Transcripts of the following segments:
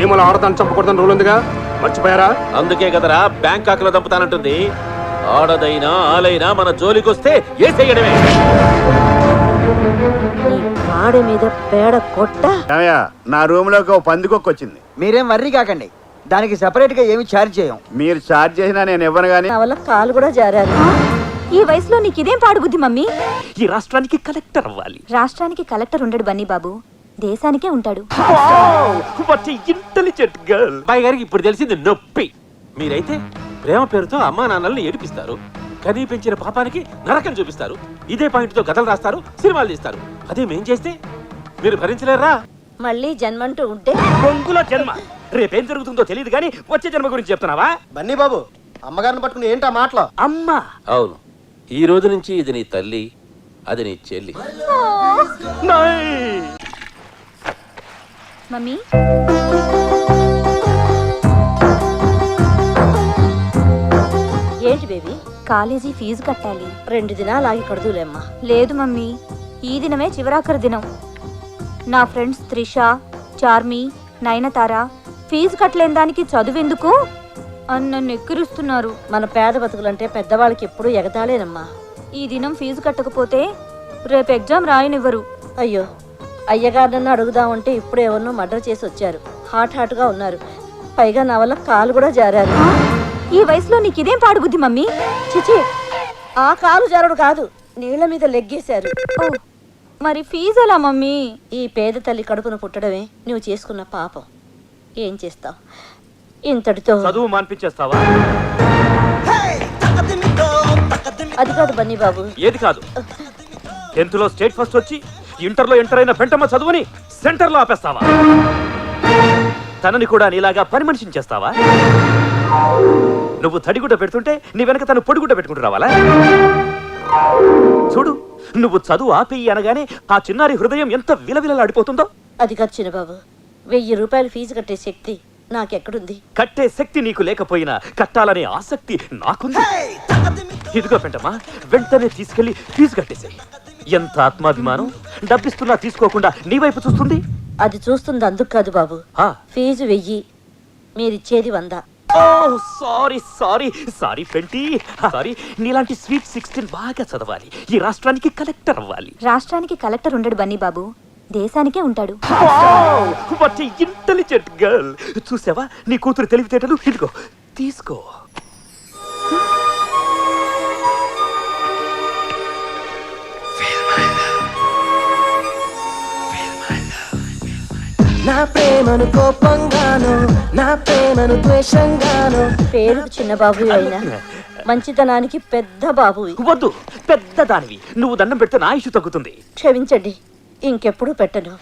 ప్రేమలో ఆడదాన్ని చంపకూడదని రూల్ ఉందిగా, మర్చిపోయారా? అందుకే కదరా బ్యాంకాక్ లో దంపుతానంటుంది. ఆడదైనా ఆలైనా మన జోలికొస్తే ఏసేయడమే. ఆడ మీద పేడ కొట్ట. నా రూమ్ లోకి ఓ పందికొక్క వచ్చింది. మీరేం వర్రీ కాకండి, దానికి సెపరేట్ గా ఏమి ఛార్జ్ చేయం. మీరు ఛార్జ్ చేసినా నేను ఇవ్వను గానీ. నా వల్ల కాలు కూడా జారారు. ఈ వయసులో నీకిదేం పాడు బుద్ధి మమ్మీ? ఈ రాష్ట్రానికి కలెక్టర్ అవ్వాలి. రాష్ట్రానికి కలెక్టర్ ఉండడు బన్నీ బాబు, దేశానికే ఉంటాడు. Intelligent girl. అబ్బాయి గారికి ఇప్పుడు తెలిసింది నొప్పి. మీరైతే ప్రేమ పేరుతో అమ్మా నాన్నల్ని ఏడిపిస్తారు, కనీ పెంచిన పాపానికి నరకం చూపిస్తారు, ఇదే పాయింట్ తో కథలు రాస్తారు, సినిమాలు తీస్తారు. అదే మేం చేస్తే మీరు భరించలేరా? మళ్ళీ జన్మంటూ ఉంటే బొంగులో జన్మ. రేపేం జరుగుతుందో తెలియదు కానీ వచ్చే జన్మ గురించి చెప్తున్నావా? బన్నీ బాబు, అమ్మగారిని పట్టుకుని ఏంటా మాటలు? అమ్మా అవును, ఈ రోజు నుంచి ఇది నీ తల్లి, అది నీ చెల్లి. మమ్మీ ఏంటి బేబీ? కాలేజీ ఫీజు కట్టాలి. 2 దినాలు ఆగి కడుదులేమ్మా. లేదు మమ్మీ, ఈ దినమే చివరాఖరి దినం. నా ఫ్రెండ్స్ త్రిష, చార్మి, నయనతార ఫీజు కట్టలేని దానికి చదువెందుకు అని నన్ను ఎక్కిరిస్తున్నారు. మన పేద బతుకులంటే పెద్దవాళ్ళకి ఎప్పుడు ఎగతాళేనమ్మా. ఈ దినం ఫీజు కట్టకపోతే రేపు ఎగ్జామ్ రాయనివ్వరు. అయ్యో, అయ్యగారినన్ను అడుగుదామంటే ఇప్పుడు ఎవరినో మర్డర్ చేసి వచ్చారు. హాట్గా ఉన్నారు. పైగా నా వల్ల కాలు కూడా జారారు. ఈ వయసులో నీకిదేం పాడు బుద్ధి మమ్మీ? చిచి, ఆ కాలు జారుడు కాదు, నీళ్ల మీద లెగ్గేశారు. ఓ, మరి ఫీజు ఎలా మమ్మీ? ఈ పేద తల్లి కడుపును పుట్టడమే నువ్వు చేసుకున్న పాపం. ఏం చేస్తావు? ఇంతటితో చదువు మాన్పించేస్తావా? అది కాదు బన్నీ బాబు. ఏది కాదు? 10th లో స్టేట్ ఫస్ట్ వచ్చి ఇంటర్లో ఎంటర్ అయిన పెంటమ్మ చదువుని సెంటర్లో ఆపేస్తావా? తనని కూడా నీలాగా పని మనిషిని చేస్తావా? నువ్వు తడిగుడ్డ పెడుతుంటే నీ వెనక తను పొడిగుడ్డ పెట్టుకుంటూ రావాలా? చూడు, నువ్వు చదువు ఆపేయి అనగానే ఆ చిన్నారి హృదయం ఎంత విలవిలలాడిపోతుందో. అది కాదు చిన్నబాబు, 1000 రూపాయలు ఫీజు కట్టే శక్తి నాకెక్కడుంది? కట్టే శక్తి నీకు లేకపోయినా కట్టాలనే ఆసక్తి నాకుంది. ఇదిగో పెంటమ్మా, వెంటనే తీసుకెళ్లి ఫీజు కట్టేసాయి. ఎంత ఆత్మాభిమానం! డబ్బిస్తున్నా తీసుకోకుండా నీ వైపు చూస్తుంది. అది చూస్తుంది అందుకు కాదు బాబు. ఆ. ఫీజు 1000, మీరిచ్చేది 100. సారీ సారీ సారీ పెంటి, సారీ. నీలాంటి స్వీట్ 16 బాగా చదవాలి, ఈ రాష్ట్రానికి కలెక్టర్ అవ్వాలి. రాష్ట్రానికి కలెక్టర్ ఉండడు బన్నీ బాబు, దేశానికే ఉంటాడు. Intelligent girl. చూసావా నీ కూతురు తెలివితేటలు? ఇదిగో తీసుకో. నా ప్రేమను కోపంగాను, నా ప్రేమను ద్వేషంగాను. పేరు చిన్నబాబు అయినా మంచితనానికి పెద్ద బాబు. వద్దు, పెద్ద దానివి. నువ్వు దండం పెడితే నా ఇష్యూ తగ్గుతుంది. క్షమించండి, ఇంకెప్పుడు పెట్టను.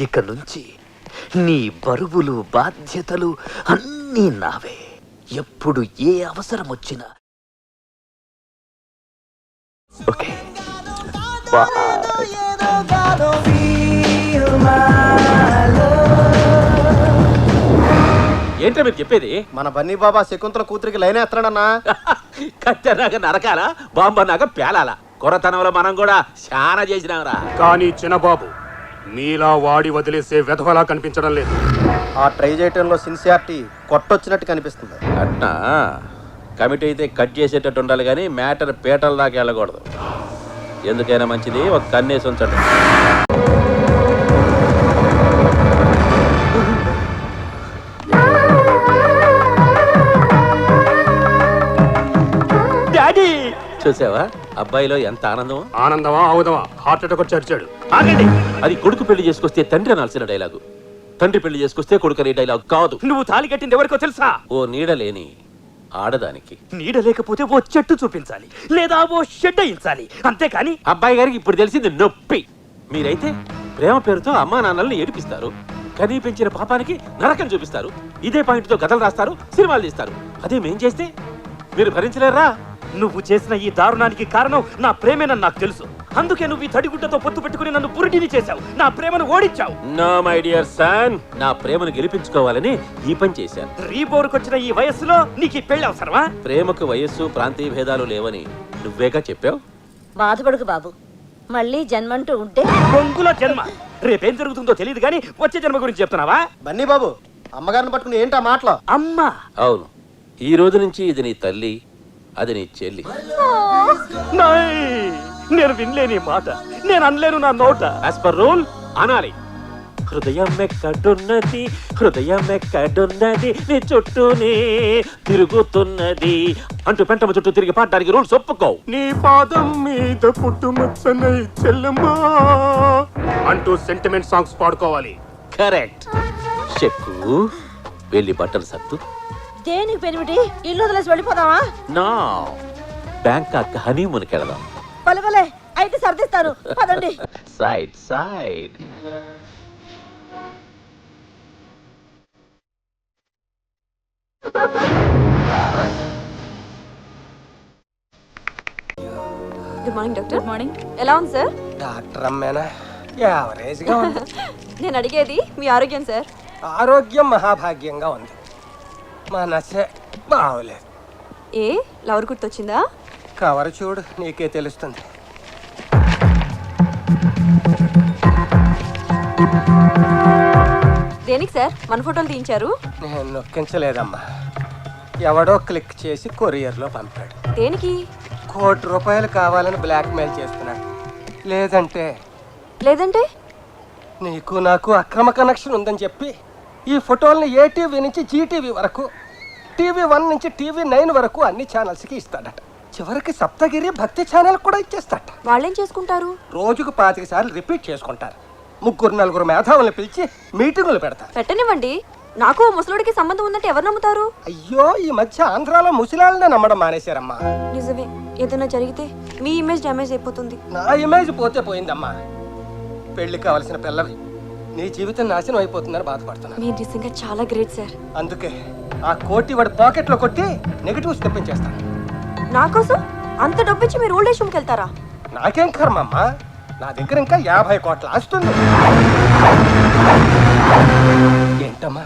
ఇక నుంచి నీ బరువులు బాధ్యతలు అన్నీ నావే. ఎప్పుడు ఏ అవసరం వచ్చినా. ఓకే, ఏంట్రా మీరు చెప్పేది? మన బన్నీ బాబా శకుంతల కూతురికి లైన్ ఎత్తడన్నా. కట్టెనాక నరకాల, బాంబన్నాక పేలాల. కొరతనంలో మనం కూడా చాలా చేసినాంరా. కానీ చిన్నబాబు, మీలా వాడి వదిలేసే వెధవలా కనిపించడం లేదు. ఆ ట్రై చేయటంలో సిన్సియారిటీ కొట్టొచ్చినట్టు కనిపిస్తుంది. అట్నా? కమిటీ అయితే కట్ చేసేటట్టు ఉండాలి కానీ మ్యాటర్ పీటల దాకా వెళ్ళకూడదు. ఎందుకైనా మంచిది ఒక కన్నేసి ఉంచండి. డాడీ, చూసావా అబ్బాయిలో ఎంత ఆనందం? ఆనందమా అవుదమా? హార్ట్ అటాక్ వచ్చి అరిచాడు. ఆగండి, అది కొడుకు పెళ్లి చేసుకొస్తే తండ్రి అనాల్సిన డైలాగు, తండ్రి పెళ్లి చేసుకొస్తే కొడుకు అనే డైలాగ్ కాదు. నువ్వు తాళి కట్టింది ఎవరికో తెలుసా? ఓ నీడలేని ఆడదానికి. నీడ లేకపోతే ఓ చెట్టు చూపించాలి, లేదా ఓ షెడ్ అయించాలి, అంతేకాని. అబ్బాయి గారికి ఇప్పుడు తెలిసింది నొప్పి. మీరైతే ప్రేమ పేరుతో అమ్మా నాన్నల్ని ఏడిపిస్తారు, కనీ పెంచిన పాపానికి నరకం చూపిస్తారు, ఇదే పాయింట్ తో కథలు రాస్తారు, సినిమాలు తీస్తారు. అదే మేం చేస్తే మీరు భరించలేరా? నువ్వు చేసిన ఈ దారుణానికి కారణం నా ప్రేమేనని నాకు తెలుసు. అందుకే నువ్వు ఈ తడిగుడ్డతో పొత్తు పెట్టుకుని నన్ను పురిటిని చేశావు, నా ప్రేమను ఓడించావు. నో మై డియర్ సన్, నా ప్రేమను గెలిపించుకోవాలని ఈ పని చేశాను. రీబోర్కొచ్చిన ఈ వయస్సులో నీకు ఈ పెళ్లి అవసరమా? ప్రేమకు వయస్సు ప్రాంతీయ భేదాలు లేవని నువ్వేగా చెప్పావు. బాధపడకు బాబు, మళ్ళీ జన్మంటూ ఉంటే బొంగులో జన్మ. రేపేం జరుగుతుందో తెలియదు కానీ వచ్చే జన్మ గురించి చెప్తున్నావా? బన్నీ బాబు, అమ్మగారిని పట్టుకుని ఏంటా మాటలు? అమ్మా అవును, ఈ రోజు నుంచి ఇది నీ తల్లి, అది నీ చెల్లి. నేను వినలేని మాట, నేను అనలేను నా నోట. యాజ్ పర్ రూల్ అనాలి. హృదయం ఎక్కడున్నది, హృదయం ఎక్కడున్నది, నీ చుట్టూనే తిరుగుతున్నది అంటూ పెంటమ్మ చుట్టూ తిరిగి పాడడానికి రూల్స్ ఒప్పుకో. నీ పాదం మీద పుట్టుమచ్చనై చెల్లమ్మా అంటూ సెంటిమెంట్ సాంగ్స్ పాడుకోవాలి. కరెక్ట్. చెక్కు వెళ్ళి బట్టలు సత్తు. దేనికి పెరిమిటి? ఇల్లు వదిలేసి వెళ్ళిపోదామా? నా బ్యాంకాక్ హనీమూన్కి వెళదాం. పలవలే అయితే సర్దిస్తాను, పదండి. Side side. Good morning doctor. Good morning. ఎలా ఉంది సార్? డాక్టర్ అమ్మేనా? యావరేజ్గా ఉంది. నేను అడిగేది మీ ఆరోగ్యం సార్. ఆరోగ్యం మహాభాగ్యంగా ఉంది. మనసే బాగోలేదు. ఏ లవర్ గుర్తొచ్చిందా? కవర్ చూడు, నీకే తెలుస్తుంది. దేనికి సార్ మన ఫోటోలు తీయించారు? నేను నొక్కించలేదమ్మా, ఎవడో క్లిక్ చేసి కొరియర్లో పంపాడు. దేనికి? ₹1,00,00,000 కావాలని బ్లాక్మెయిల్ చేస్తున్నాడు. లేదంటే లేదంటే నీకు నాకు అక్రమ కనెక్షన్ ఉందని చెప్పి ఈ ఫోటోల్ని ఏటీవీ నుంచి జీటీవీ వరకు, TV1 నుంచి TV9 వరకు అన్ని ఛానల్స్కి ఇస్తాడట. చివరికి సప్తగిరి భక్తి ఛానల్ కూడా ఇచ్చేస్తాడట. వాళ్ళేం చేసుకుంటారు? రోజుకు 25 సార్లు రిపీట్ చేసుకుంటారు. 3-4 మేధావులను పిలిచి మీటింగులు పెడతారు. పెట్టనివ్వండి. నాకు ముసలుడికి సంబంధం ఉందంటే ఎవరు నమ్ముతారు? అయ్యో, ఈ మధ్య ఆంధ్రాలో ముసలాళ్ళనే నమ్మడం మానేశారమ్మా. నిజమే, ఏదైనా జరిగితే మీ ఇమేజ్ డ్యామేజ్ అయిపోతుంది. నా ఇమేజ్ పోతే పోయిందమ్మా. పెళ్లి కావలసిన పిల్లవి నీ జీవితం నాశనం అయిపోతుందని బాధపడుతున్నా. మీరు నిజంగా చాలా గ్రేట్ సార్. అందుకే ఆ కోటి వాడి పాకెట్లో కొట్టి నెగటివ్స్ తెప్పించేస్తాను. నా కోసం అంత డబ్బిచ్చి మీరు ఓల్డ్ ఏజ్ హోమ్కి వెళ్తారా? నాకేం కర్మమ్మా, నా దగ్గర ఇంకా 50 కోట్ల ఆస్తుంది. ఏంటమ్మా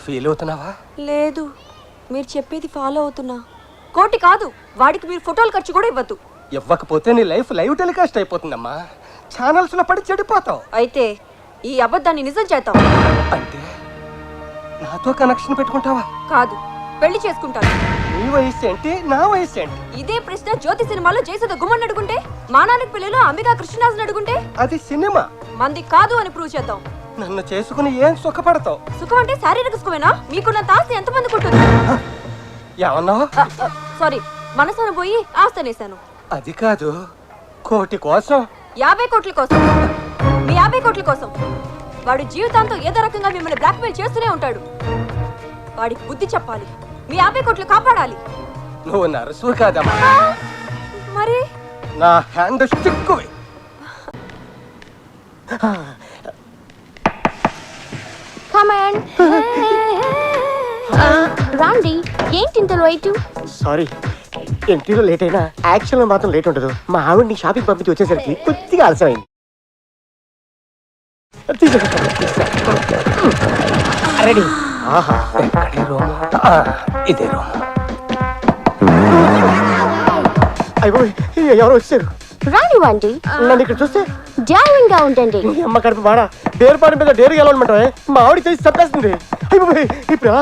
ఫీల్ అవుతున్నావా? లేదు, మీరు చెప్పేది ఫాలో అవుతున్నా. కోటి కాదు, వాడికి మీరు ఫోటోలు ఖర్చు కూడా ఇవ్వద్దు. ఇవ్వకపోతే నీ లైఫ్ లైవ్ టెలికాస్ట్ అయిపోతుందమ్మా. ఛానల్స్ లో పడి చెడిపోతావు. అయితే ఈ అబద్ధాన్ని నిజం చేద్దాం. అంటే నాతో కనెక్షన్ పెట్టుకుంటావా? కాదు, పెళ్లి చేసుకుంటాను. నీ వయసు ఏంటి, నా వయసు ఏంటి? ఇదే ప్రశ్న జ్యోతి సినిమాలో జయసుధ గుమ్మని అడుగుంటే, మా నాన్నకి పెళ్లిలో అంబికా కృష్ణరాజుని అడుగుంటే, అది సినిమా. మంది కాదు అని ప్రూవ్ చేద్దాం. నన్ను చేసుకుని ఏం సుఖపడతావు? సుఖం అంటే శారీరక సుఖమేనా? మీకున్నంత ఆస్తి ఎంతమందికి ఉంటుంది? ఏమన్నావు? సారీ, మనసున పోయి ఆస్తి అనేసాను. అది కాదు, కోటి కోసం. 50 కోట్ల కోసం. మీ 50 కోట్ల కోసం. వాడు జీవితాంతం ఏదో రకంగా మిమ్మల్ని బ్లాక్మెయిల్ చేస్తూనే ఉంటాడు. వాడికి బుద్ధి చెప్పాలి. మీ 50 కోట్లు కాపాడాలి. నువ్వు నర్సు కాదమ్మా, మరి నా హ్యాండ్ స్టిక్కువి. రాండి, ఏంటి ఇంత లేటు? సారీ, ఎంట్రీలో లేట్ అయినా యాక్షన్లో మాత్రం లేట్ ఉండదు. మా ఆవిడ్ని షాపింగ్ పంపించి వచ్చేసరికి కొద్దిగా ఆలస్యమైంది. రెడీ. ఆహా, ఇదే రూమ్. అయిపోయి ఎవరో వచ్చారు. రానివ్వండి. నన్ను ఇక్కడ చూస్తే డ్యారింగ్ గా ఉండండి. అమ్మ కడుపు మాడా, డేరుపాటి మీద డేరు గెలవమంటావే. మా ఆవిడ చేసి చంపేస్తుంది. అయిపోయి ఇప్పుడు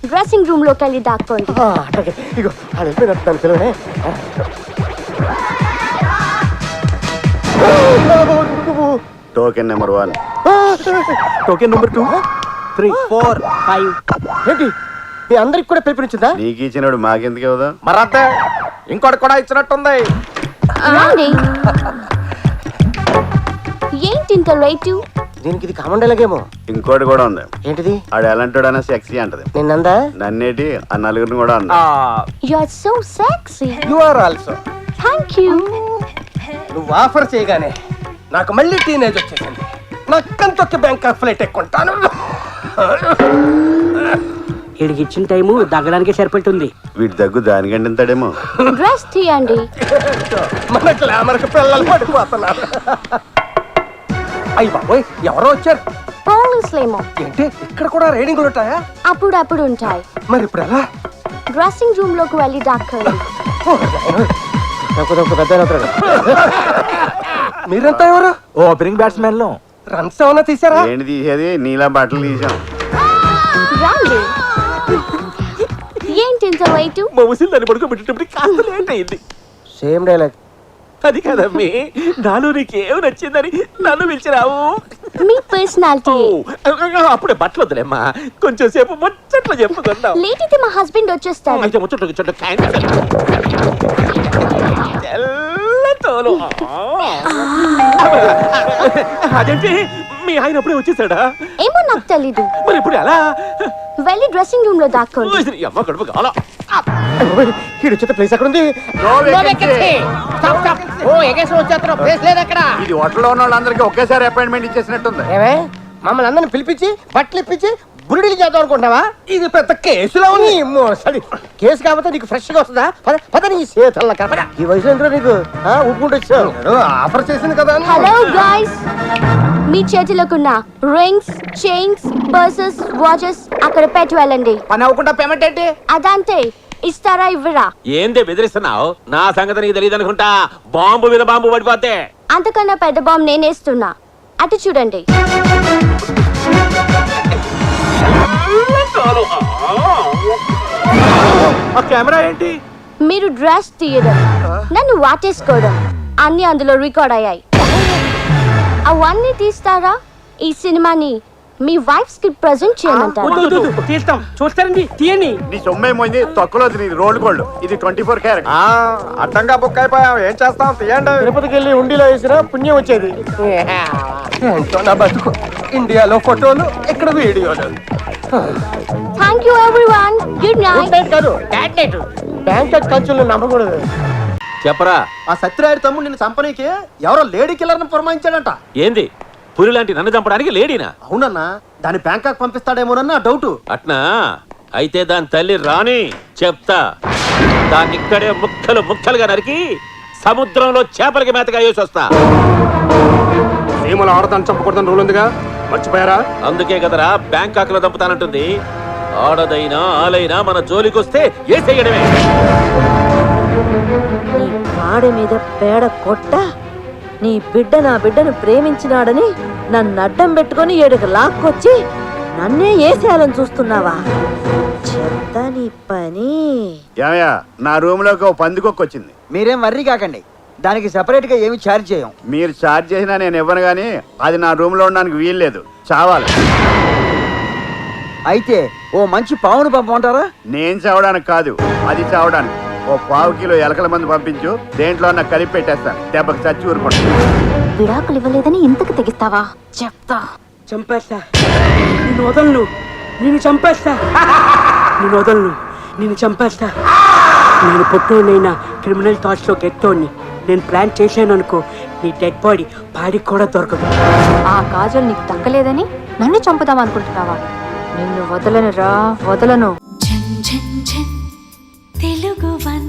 డ్రెస్సింగ్ రూమ్ లోకి వెళ్ళి దాక్కోండి. అట్లాగే. ఇగో అది వెళ్ళిపోయినట్టు దాని పిల్లనే. Token number 1. Token number 2, 3, 4, 5. ఏంటి మీ అందరికి కూడా పిలుపునిచ్చిందా? నీకు ఇచ్చినాడు మాకెందుకు ఇవ్వదా? మరద్దే ఇంకోటి కూడా ఇచ్చినట్టుంది. రండి. ఏంటి ఇంత లేటు? దీనికి ఇది కామన్ డైలాగేమో. ఇంకోటి కూడా ఉంది. ఏంటిది? ఆడు ఎలాంటోడైనా సెక్సీ అంటది. నిన్నందా? నన్నేటి ఆ నలుగురిని కూడా అందా. You are so sexy. You are also. Thank you. నువ్వు ఆఫర్ చేయగానే నాకు మళ్ళీ టీనేజ్ వచ్చేసింది. నక్కంతొక్క బ్యాంకాక్ ఫ్లైట్ ఎక్కుంటాను. వీడికి ఇచ్చిన టైము దగ్గడానికి సరిపెట్టుంది. వీటి దగ్గు దానికంటే ఇంతడేమో. డ్రెస్ తీయండి. మన గ్లామర్కి పిల్లలు పడిపోతున్నారు. అయ్యి బాబోయ్, ఎవరో వచ్చారు. పోలీసులేమో. ఏంటి ఇక్కడ కూడా రైడింగ్లు ఉంటాయా? అప్పుడప్పుడు ఉంటాయి. మరి ఇప్పుడు ఎలా? డ్రెస్సింగ్ రూమ్ లోకి వెళ్ళి దాక్కోండి. మీరంతా ఎవరు? ఓపెనింగ్ బ్యాట్స్మెన్ లో. రన్స్ ఏమైనా తీసారా? ఏంటి తీసేది? నీలా బట్టలు తీసాం. రండి. late? మా ముసలి దాన్ని పడుకోబెట్టేటప్పుడు కాస్త లేట్ అయింది. Same dialogue. అది కదమ్మి, నాలో నీకేం నచ్చిందని నన్ను పిలిచిరావు. మీ పర్సనాలిటీ. అప్పుడే బట్టలు వద్దులేమ్మా, కొంచెం సేపు ముచ్చట్లు చెప్పుకుందాం. లేట్ అయితే మా హస్బెండ్ వచ్చేస్తారు. అయితే ముచ్చట్లు చెట్టు తెల్లతోలు. అదేంటి మీ ఆయన అప్పుడే వచ్చేసాడా? ఏమో నాకు తెలీదు. మరి ఇప్పుడు ఎలా? వెళ్ళి డ్రెస్సింగ్ రూమ్ లో దాక్కోండి. అమ్మ కడుపు కావాలా? వీడు వచ్చే ప్లేస్ ఎక్కడ ఉంది? ప్లేస్ లేదు అక్కడ. ఇది హోటల్లో ఉన్న వాళ్ళందరికీ ఒకేసారి అపాయింట్మెంట్ ఇచ్చేసినట్టుంది. ఏమే మమ్మల్ని అందరిని పిలిపించి బట్టలు ఇప్పించి బురుడీలు చేద్దాం అనుకుంటున్నావా? ఇది పెద్ద కేసులో ఉంది. కేసు కాకపోతే నీకు ఫ్రెష్ గా వస్తుందా? పద నీ సేతల్లా కనపడ. ఈ వయసులో ఎందుకు నీకు ఉప్పుకుంటూ వచ్చావు? ఆఫర్ చేసింది కదా అని. హలో గాయ్స్, మీ చేతిలోకున్న రింగ్స్, చైన్స్, పర్సెస్, వాచెస్ అక్కడ పెట్టి వెళ్ళండి. పని అవ్వకుండా పేమెంట్ ఏంటి? అదంతే. ఇస్తారా ఇవ్వరా? ఏందే బెదిరిస్తున్నావు? నా సంగతి నీకు తెలియదు అనుకుంటా. బాంబు మీద బాంబు పడిపోతే. అంతకన్నా పెద్ద బాంబు నేనేస్తున్నా. అటు చూడండి. ఆ కెమెరా ఏంటి? మీరు డ్రెస్ తీయడం, నన్ను వాటేసుకోవడం అన్ని అందులో రికార్డ్ అయ్యాయి. అవన్నీ తీస్తారా? ఈ సినిమాని మీ వైఫ్ కి ప్రెజెంట్ చేయమంటారా? తీస్తాం, చూస్తారండి, తీయండి. నీ సొమ్మేమోంది తొక్కలో నీ రోల్ గోల్డ్. ఇది 24 క్యారెట్. అడ్డంగా బుక్ అయిపోయాం, ఏం చేస్తాం? తీయండి. తిరుపతికి వెళ్ళి ఉండిలో వేసినా పుణ్యం వచ్చేది. ఏంటో నా బతుకు. ఇండియాలో ఫోటోలు, ఇక్కడ వీడియోలు. Thank you everyone. Good night. కాదు, బ్యాంక్ ఖర్చులు నమ్మకూడదు. చెప్పరా. ఆ సత్యరాయుడు తమ్ముడు నిన్ను చంపనీకి ఎవరో లేడీ కిల్లర్ని పురమాయించాడంట. ఏంది? పులి లాంటి నన్ను చంపడానికి లేడీనా? అవునన్నా, దాన్ని బ్యాంకాక్ పంపిస్తాడేమోనన్న డౌట్. అట్నా? అయితే దాని తల్లి రాని చెప్తా. దాన్ని ఇక్కడే ముక్కలు ముక్కలుగా నరికి సముద్రంలో చేపలకి మేతగా వేసి వస్తా. సీమల ఆడదాన్ని చంపకూడదని రూల్ ఉందిగా, మర్చిపోయారా? అందుకే కదరా బ్యాంకాక్ లో దంపుతానంటుంది. ఆడదైనా ఆలైనా మన జోలికొస్తే ఏసేయడమే. నీ పాడ మీద పేడ కొట్ట, నీ బిడ్డ నా బిడ్డను ప్రేమించినాడని నన్ను అడ్డం పెట్టుకొని ఏడుకు లాక్కొచ్చి నన్నే ఏసేయాలని చూస్తున్నావా? చెప్తా నీ పని. ఏమయ్యా, నా రూమ్ లోకి ఓ పందికొక్కొచ్చింది. మీరేం వర్రీ కాకండి, దానికి సెపరేట్ గా ఏమి ఛార్జ్ చేయం. మీరు ఛార్జ్ చేసినా నేను ఇవ్వను, కానీ అది నా రూమ్ లో ఉండడానికి వీల్లేదు, చావాలి. అయితే ఓ మంచి పావును పంపమంటారా? నేను చావడానికి కాదు, అది చావడానికి. ఓ 1/4 కిలో ఎలకల మంది పంపించు, దేంట్లో అన్న కలిపి పెట్టేస్తాను, దెబ్బకి చచ్చి ఊరుకుంటా. విడాకులు ఇవ్వలేదని ఇంతకు తెగిస్తావా? చెప్తా. చంపేస్తా, నిన్ను వదలను, నిన్ను చంపేస్తా, నిన్ను వదలను, నిన్ను చంపేస్తా. నేను పుట్టోనైనా క్రిమినల్ థాట్స్ లో గెట్టోని. నేను ప్లాన్ చేశాను అనుకో, నీ డెడ్ బాడీ పాడికి కూడా దొరకదు. ఆ కాజల్ నీకు దక్కలేదని నన్ను చంపుదాం అనుకుంటున్నావా? నిన్ను వదలను రా, వదలను. తెలుగు వన్